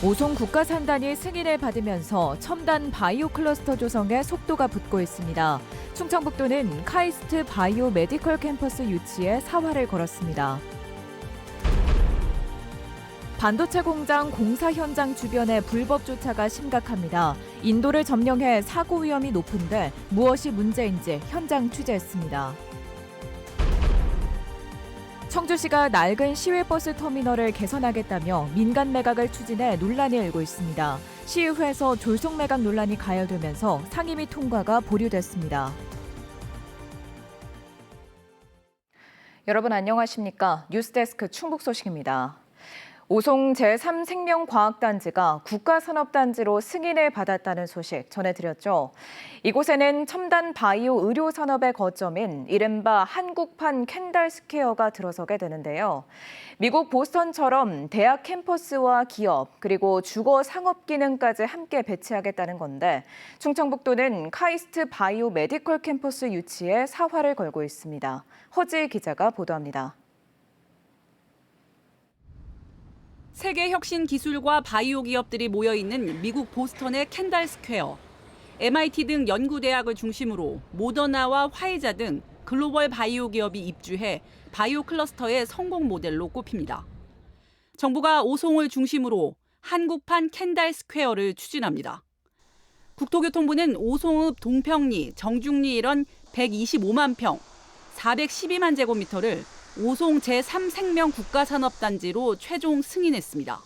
오송 국가산단이 승인을 받으면서 첨단 바이오 클러스터 조성에 속도가 붙고 있습니다. 충청북도는 카이스트 바이오 메디컬 캠퍼스 유치에 사활을 걸었습니다. 반도체 공장 공사 현장 주변의 불법 주차가 심각합니다. 인도를 점령해 사고 위험이 높은데 무엇이 문제인지 현장 취재했습니다. 청주시가 낡은 시외버스 터미널을 개선하겠다며 민간 매각을 추진해 논란이 일고 있습니다. 시의회에서 졸속 매각 논란이 가열되면서 상임위 통과가 보류됐습니다. 여러분 안녕하십니까? 뉴스데스크 충북 소식입니다. 오송 제3생명과학단지가 국가산업단지로 승인을 받았다는 소식 전해드렸죠. 이곳에는 첨단 바이오 의료 산업의 거점인 이른바 한국판 캔달스퀘어가 들어서게 되는데요. 미국 보스턴처럼 대학 캠퍼스와 기업 그리고 주거 상업 기능까지 함께 배치하겠다는 건데 충청북도는 카이스트 바이오 메디컬 캠퍼스 유치에 사활을 걸고 있습니다. 허지희 기자가 보도합니다. 세계 혁신 기술과 바이오 기업들이 모여있는 미국 보스턴의 캔달 스퀘어. MIT 등 연구대학을 중심으로 모더나와 화이자 등 글로벌 바이오 기업이 입주해 바이오 클러스터의 성공 모델로 꼽힙니다. 정부가 오송을 중심으로 한국판 캔달 스퀘어를 추진합니다. 국토교통부는 오송읍 동평리, 정중리 일원 125만 평, 412만 제곱미터를 오송 제3생명 국가산업단지로 최종 승인했습니다.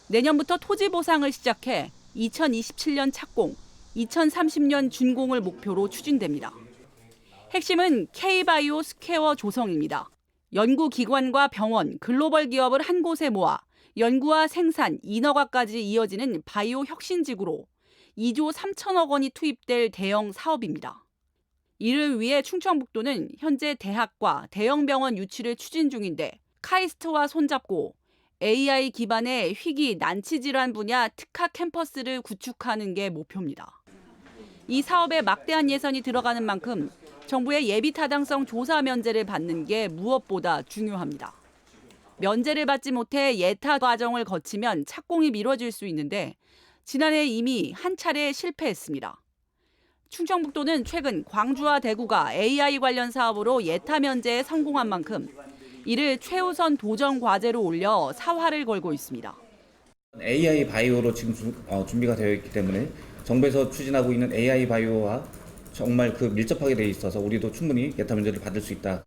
내년부터 토지 보상을 시작해 2027년 착공, 2030년 준공을 목표로 추진됩니다. 핵심은 K-바이오 스퀘어 조성입니다. 연구기관과 병원, 글로벌 기업을 한 곳에 모아 연구와 생산, 인허가까지 이어지는 바이오 혁신지구로 2조 3천억 원이 투입될 대형 사업입니다. 이를 위해 충청북도는 현재 대학과 대형 병원 유치를 추진 중인데 카이스트와 손잡고 AI 기반의 희귀 난치 질환 분야 특화 캠퍼스를 구축하는 게 목표입니다. 이 사업에 막대한 예산이 들어가는 만큼 정부의 예비 타당성 조사 면제를 받는 게 무엇보다 중요합니다. 면제를 받지 못해 예타 과정을 거치면 착공이 미뤄질 수 있는데 지난해 이미 한 차례 실패했습니다. 충청북도는 최근 광주와 대구가 AI 관련 사업으로 예타 면제에 성공한 만큼 이를 최우선 도전 과제로 올려 사활을 걸고 있습니다. AI 바이오로 지금 준비가 되어 있기 때문에 정부에서 추진하고 있는 AI 바이오와 정말 밀접하게 되어 있어서 우리도 충분히 예타 면제를 받을 수 있다.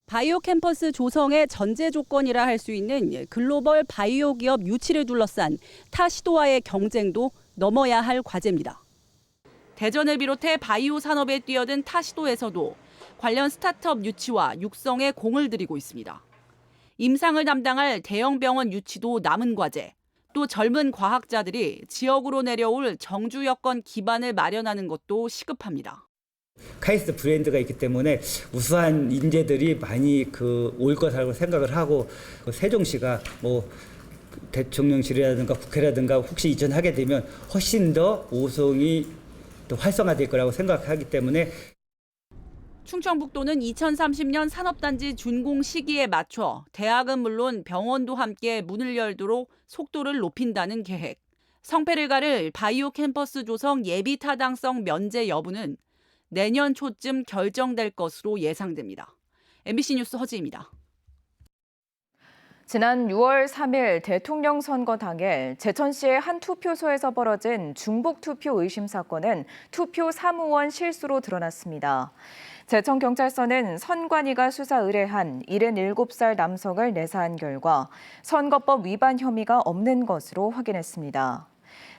바이오 캠퍼스 조성의 전제 조건이라 할 수 있는 글로벌 바이오 기업 유치를 둘러싼 타 시도와의 경쟁도 넘어야 할 과제입니다. 대전을 비롯해 바이오 산업에 뛰어든 타 시도에서도 관련 스타트업 유치와 육성에 공을 들이고 있습니다. 임상을 담당할 대형 병원 유치도 남은 과제, 또 젊은 과학자들이 지역으로 내려올 정주 여건 기반을 마련하는 것도 시급합니다. 카이스트 브랜드가 있기 때문에 우수한 인재들이 많이 올 거라고 생각을 하고 세종시가 대통령실이라든가 국회라든가 혹시 이전하게 되면 훨씬 더 오송이 또 활성화될 거라고 생각하기 때문에 충청북도는 2030년 산업단지 준공 시기에 맞춰 대학은 물론 병원도 함께 문을 열도록 속도를 높인다는 계획. 성패를 가를 바이오 캠퍼스 조성 예비 타당성 면제 여부는 내년 초쯤 결정될 것으로 예상됩니다. MBC 뉴스 허지입니다. 지난 6월 3일 대통령 선거 당일 제천시의 한 투표소에서 벌어진 중복 투표 의심 사건은 투표 사무원 실수로 드러났습니다. 제천경찰서는 선관위가 수사 의뢰한 77살 남성을 내사한 결과 선거법 위반 혐의가 없는 것으로 확인했습니다.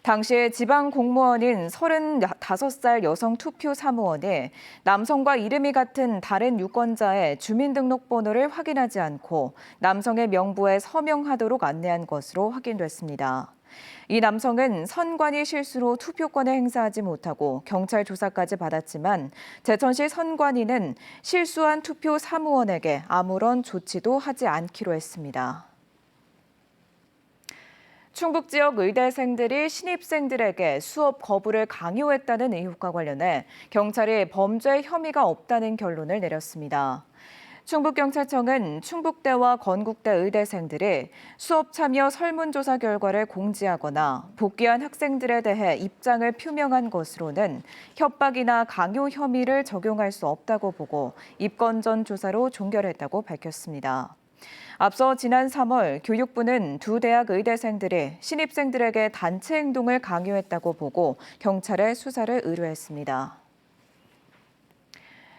당시 지방 공무원인 35살 여성 투표 사무원이 남성과 이름이 같은 다른 유권자의 주민등록번호를 확인하지 않고 남성의 명부에 서명하도록 안내한 것으로 확인됐습니다. 이 남성은 선관위 실수로 투표권을 행사하지 못하고 경찰 조사까지 받았지만 제천시 선관위는 실수한 투표 사무원에게 아무런 조치도 하지 않기로 했습니다. 충북 지역 의대생들이 신입생들에게 수업 거부를 강요했다는 의혹과 관련해 경찰이 범죄 혐의가 없다는 결론을 내렸습니다. 충북경찰청은 충북대와 건국대 의대생들이 수업 참여 설문조사 결과를 공지하거나 복귀한 학생들에 대해 입장을 표명한 것으로는 협박이나 강요 혐의를 적용할 수 없다고 보고 입건 전 조사로 종결했다고 밝혔습니다. 앞서 지난 3월 교육부는 두 대학 의대생들이 신입생들에게 단체 행동을 강요했다고 보고 경찰에 수사를 의뢰했습니다.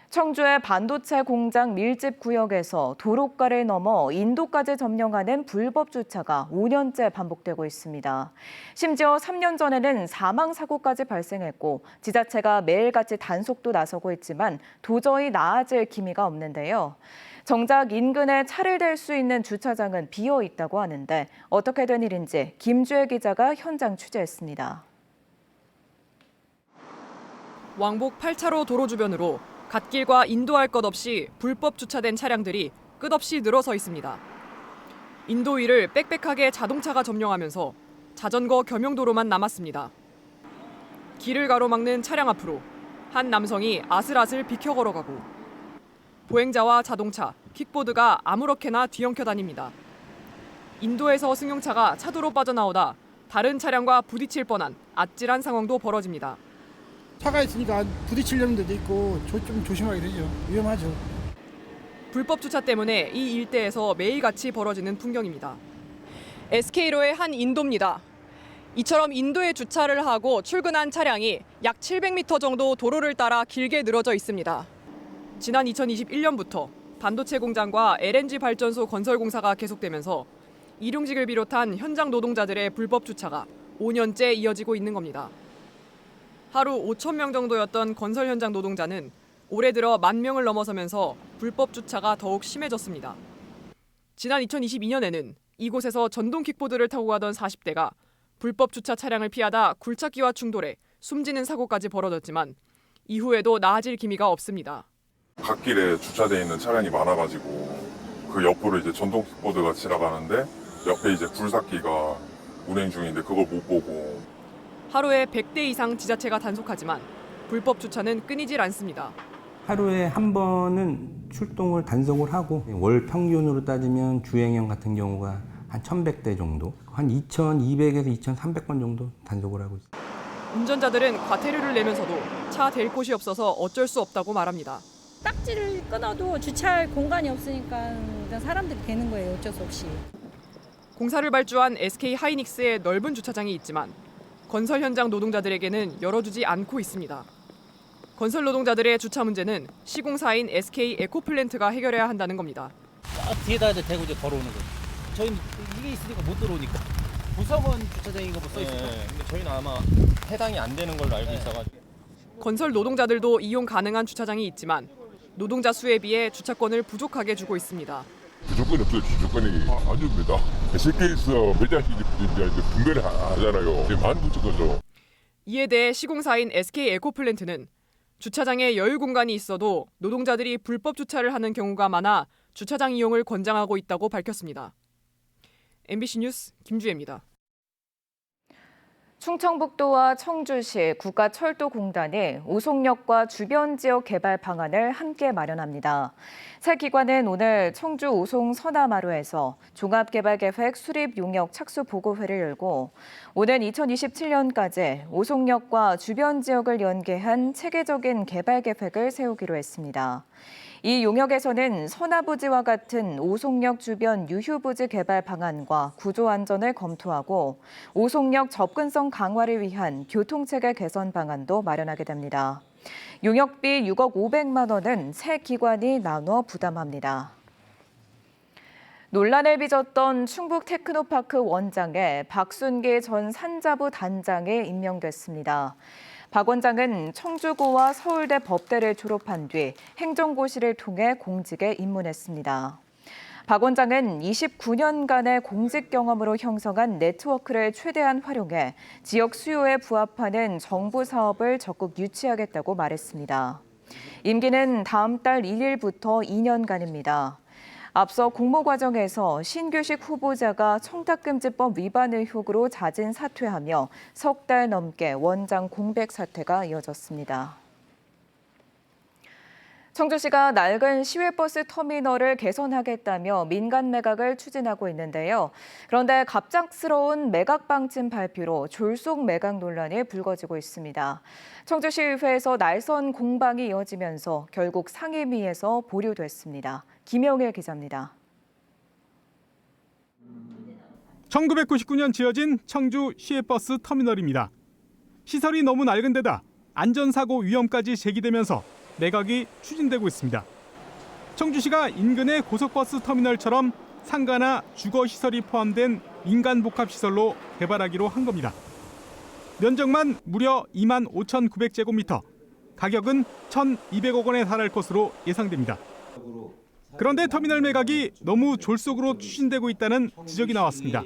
청주의 반도체 공장 밀집 구역에서 도로가를 넘어 인도까지 점령하는 불법 주차가 5년째 반복되고 있습니다. 심지어 3년 전에는 사망 사고까지 발생했고 지자체가 매일같이 단속도 나서고 있지만 도저히 나아질 기미가 없는데요. 정작 인근에 차를 댈 수 있는 주차장은 비어 있다고 하는데 어떻게 된 일인지 김주혜 기자가 현장 취재했습니다. 왕복 8차로 도로 주변으로 갓길과 인도할 것 없이 불법 주차된 차량들이 끝없이 늘어서 있습니다. 인도 위를 빽빽하게 자동차가 점령하면서 자전거 겸용도로만 남았습니다. 길을 가로막는 차량 앞으로 한 남성이 아슬아슬 비켜 걸어가고 보행자와 자동차, 킥보드가 아무렇게나 뒤엉켜 다닙니다. 인도에서 승용차가 차도로 빠져나오다 다른 차량과 부딪힐 뻔한 아찔한 상황도 벌어집니다. 차가 있으니까 부딪히려는 데도 있고 좀 조심하게 되죠. 위험하죠. 불법 주차 때문에 이 일대에서 매일같이 벌어지는 풍경입니다. SK로의 한 인도입니다. 이처럼 인도에 주차를 하고 출근한 차량이 약 700m 정도 도로를 따라 길게 늘어져 있습니다. 지난 2021년부터 반도체 공장과 LNG 발전소 건설 공사가 계속되면서 일용직을 비롯한 현장 노동자들의 불법 주차가 5년째 이어지고 있는 겁니다. 하루 5천 명 정도였던 건설 현장 노동자는 올해 들어 10,000명을 넘어서면서 불법 주차가 더욱 심해졌습니다. 지난 2022년에는 이곳에서 전동 킥보드를 타고 가던 40대가 불법 주차 차량을 피하다 굴착기와 충돌해 숨지는 사고까지 벌어졌지만 이후에도 나아질 기미가 없습니다. 갓길에 주차되어 있는 차량이 많아가지고 그 옆으로 이제 전동 킥보드가 지나가는데 옆에 이제 굴삭기가 운행 중인데 그걸 못 보고 하루에 100대 이상 지자체가 단속하지만 불법 주차는 끊이질 않습니다. 하루에 한 번은 출동을 단속을 하고 월 평균으로 따지면 주행형 같은 경우가 한 1,100대 정도, 한 2,200에서 2,300건 정도 단속을 하고 있습니다. 운전자들은 과태료를 내면서도 차 댈 곳이 없어서 어쩔 수 없다고 말합니다. 딱지를 끊어도 주차할 공간이 없으니까 사람들이 되는 거예요. 어쩔 수 없이. 공사를 발주한 SK 하이닉스의 넓은 주차장이 있지만 건설 현장 노동자들에게는 열어주지 않고 있습니다. 건설 노동자들의 주차 문제는 시공사인 SK 에코플랜트가 해결해야 한다는 겁니다. 뒤에다 대고 이제 걸어오는 거죠. 저희는 이게 있으니까 못 들어오니까. 부석은 주차장인가 뭐 써있어요. 근데 저희는 아마 해당이 안 되는 걸로 알고 있어가지고. 건설 노동자들도 이용 가능한 주차장이 있지만 노동자 수에 비해 주차권을 부족하게 주고 있습니다. 주차권이 없어요. 주차권이 아닙니다. SK에서 매장식이 분배를 하잖아요. 많이 붙였거죠. 이에 대해 시공사인 SK 에코플랜트는 주차장에 여유 공간이 있어도 노동자들이 불법 주차를 하는 경우가 많아 주차장 이용을 권장하고 있다고 밝혔습니다. MBC 뉴스 김주혜입니다. 충청북도와 청주시 국가철도공단이 오송역과 주변 지역 개발 방안을 함께 마련합니다. 새 기관은 오늘 청주 오송 서남마루에서 종합개발계획 수립 용역 착수 보고회를 열고 오는 2027년까지 오송역과 주변 지역을 연계한 체계적인 개발 계획을 세우기로 했습니다. 이 용역에서는 서나부지와 같은 오송역 주변 유휴부지 개발 방안과 구조 안전을 검토하고 오송역 접근성 강화를 위한 교통체계 개선 방안도 마련하게 됩니다. 용역비 6억 500만 원은 새 기관이 나눠 부담합니다. 논란을 빚었던 충북 테크노파크 원장에 박순기 전 산자부 단장이 임명됐습니다. 박 원장은 청주고와 서울대 법대를 졸업한 뒤 행정고시를 통해 공직에 입문했습니다. 박 원장은 29년간의 공직 경험으로 형성한 네트워크를 최대한 활용해 지역 수요에 부합하는 정부 사업을 적극 유치하겠다고 말했습니다. 임기는 다음 달 1일부터 2년간입니다. 앞서 공모 과정에서 신규식 후보자가 청탁금지법 위반 의혹으로 자진 사퇴하며 석 달 넘게 원장 공백 사태가 이어졌습니다. 청주시가 낡은 시외버스 터미널을 개선하겠다며 민간 매각을 추진하고 있는데요. 그런데 갑작스러운 매각 방침 발표로 졸속 매각 논란이 불거지고 있습니다. 청주시의회에서 날선 공방이 이어지면서 결국 상임위에서 보류됐습니다. 김영일 기자입니다. 1999년 지어진 청주 시외버스 터미널입니다. 시설이 너무 낡은 데다 안전사고 위험까지 제기되면서 매각이 추진되고 있습니다. 청주시가 인근의 고속버스 터미널처럼 상가나 주거시설이 포함된 민간 복합시설로 개발하기로 한 겁니다. 면적만 무려 25,900제곱미터, 가격은 1,200억 원에 달할 것으로 예상됩니다. 그런데 터미널 매각이 너무 졸속으로 추진되고 있다는 지적이 나왔습니다.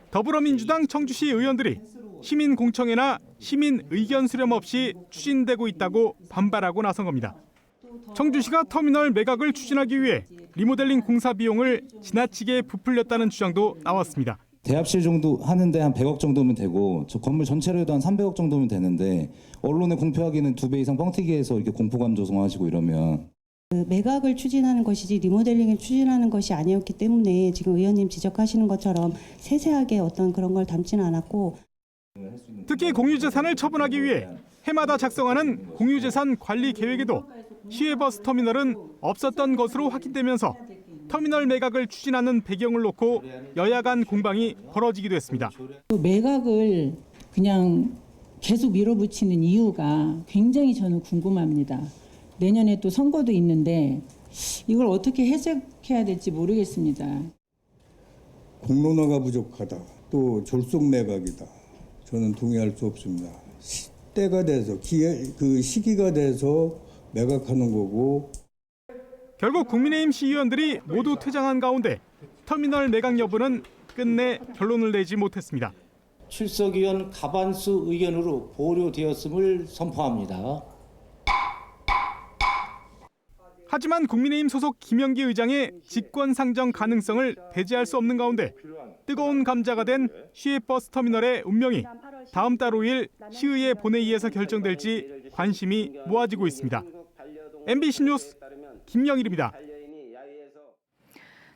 더불어민주당 청주시 의원들이 시민 공청회나 시민 의견 수렴 없이 추진되고 있다고 반발하고 나선 겁니다. 청주시가 터미널 매각을 추진하기 위해 리모델링 공사 비용을 지나치게 부풀렸다는 주장도 나왔습니다. 대합실 정도 하는데 한 100억 정도면 되고 저 건물 전체로 해도 한 300억 정도면 되는데 언론에 공표하기는 2배 이상 뻥튀기해서 이렇게 공포감 조성하시고 이러면 매각을 추진하는 것이지 리모델링을 추진하는 것이 아니었기 때문에 지금 의원님 지적하시는 것처럼 세세하게 어떤 그런 걸 담지는 않았고 특히 공유재산을 처분하기 위해 해마다 작성하는 공유재산 관리 계획에도 시외버스 터미널은 없었던 것으로 확인되면서 터미널 매각을 추진하는 배경을 놓고 여야 간 공방이 벌어지기도 했습니다. 매각을 그냥 계속 밀어붙이는 이유가 굉장히 저는 궁금합니다. 내년에 또 선거도 있는데 이걸 어떻게 해석해야 될지 모르겠습니다. 공론화가 부족하다. 또 졸속 매각이다. 저는 동의할 수 없습니다. 때가 돼서 시기가 돼서 매각하는 거고. 결국 국민의힘 시의원들이 모두 퇴장한 가운데 터미널 매각 여부는 끝내 결론을 내지 못했습니다. 출석위원 과반수 의견으로 보류되었음을 선포합니다. 하지만 국민의힘 소속 김영기 의장의 직권 상정 가능성을 배제할 수 없는 가운데 뜨거운 감자가 된 시외버스 터미널의 운명이 다음 달 5일 시의회 본회의에서 결정될지 관심이 모아지고 있습니다. MBC 뉴스 김영일입니다.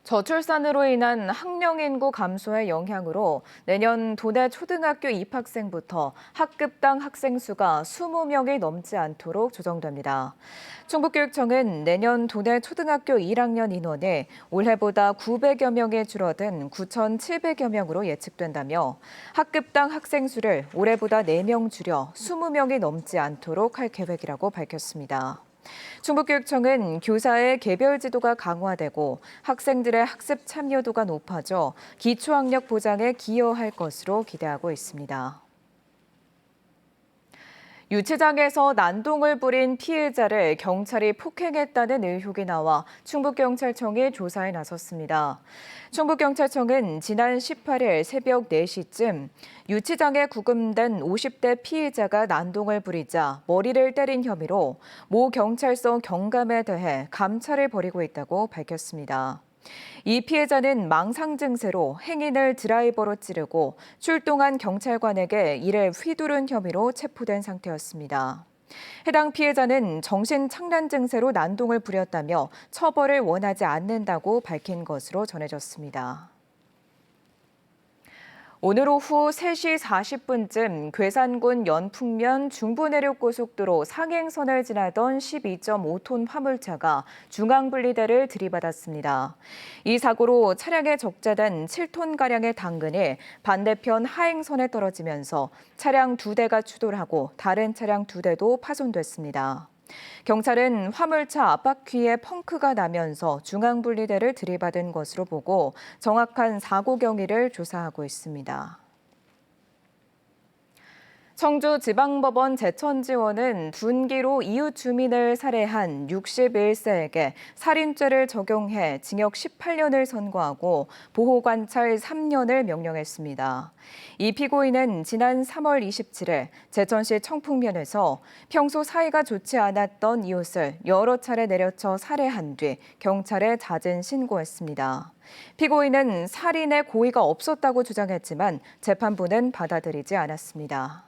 저출산으로 인한 학령 인구 감소의 영향으로 내년 도내 초등학교 입학생부터 학급당 학생 수가 20명이 넘지 않도록 조정됩니다. 충북교육청은 내년 도내 초등학교 1학년 인원이 올해보다 900여 명이 줄어든 9,700여 명으로 예측된다며 학급당 학생 수를 올해보다 4명 줄여 20명이 넘지 않도록 할 계획이라고 밝혔습니다. 충북교육청은 교사의 개별 지도가 강화되고 학생들의 학습 참여도가 높아져 기초학력 보장에 기여할 것으로 기대하고 있습니다. 유치장에서 난동을 부린 피해자를 경찰이 폭행했다는 의혹이 나와 충북경찰청이 조사에 나섰습니다. 충북경찰청은 지난 18일 새벽 4시쯤 유치장에 구금된 50대 피해자가 난동을 부리자 머리를 때린 혐의로 모 경찰서 경감에 대해 감찰을 벌이고 있다고 밝혔습니다. 이 피해자는 망상 증세로 행인을 드라이버로 찌르고 출동한 경찰관에게 이를 휘두른 혐의로 체포된 상태였습니다. 해당 피해자는 정신착란 증세로 난동을 부렸다며 처벌을 원하지 않는다고 밝힌 것으로 전해졌습니다. 오늘 오후 3시 40분쯤 괴산군 연풍면 중부내륙고속도로 상행선을 지나던 12.5톤 화물차가 중앙분리대를 들이받았습니다. 이 사고로 차량에 적재된 7톤가량의 당근이 반대편 하행선에 떨어지면서 차량 2대가 추돌하고 다른 차량 2대도 파손됐습니다. 경찰은 화물차 앞바퀴에 펑크가 나면서 중앙분리대를 들이받은 것으로 보고 정확한 사고 경위를 조사하고 있습니다. 청주지방법원 제천지원은 둔기로 이웃 주민을 살해한 61세에게 살인죄를 적용해 징역 18년을 선고하고 보호관찰 3년을 명령했습니다. 이 피고인은 지난 3월 27일 제천시 청풍면에서 평소 사이가 좋지 않았던 이웃을 여러 차례 내려쳐 살해한 뒤 경찰에 잦은 신고했습니다. 피고인은 살인의 고의가 없었다고 주장했지만 재판부는 받아들이지 않았습니다.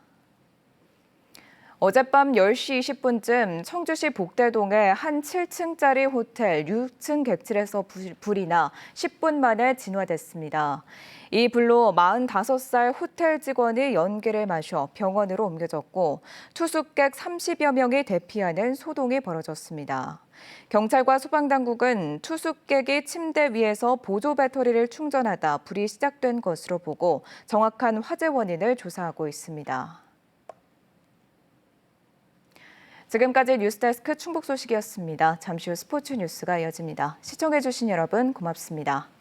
어젯밤 10시 20분쯤 청주시 복대동의 한 7층짜리 호텔 6층 객실에서 불이 나 10분 만에 진화됐습니다. 이 불로 45살 호텔 직원이 연기를 마셔 병원으로 옮겨졌고 투숙객 30여 명이 대피하는 소동이 벌어졌습니다. 경찰과 소방당국은 투숙객이 침대 위에서 보조 배터리를 충전하다 불이 시작된 것으로 보고 정확한 화재 원인을 조사하고 있습니다. 지금까지 뉴스데스크 충북 소식이었습니다. 잠시 후 스포츠 뉴스가 이어집니다. 시청해주신 여러분 고맙습니다.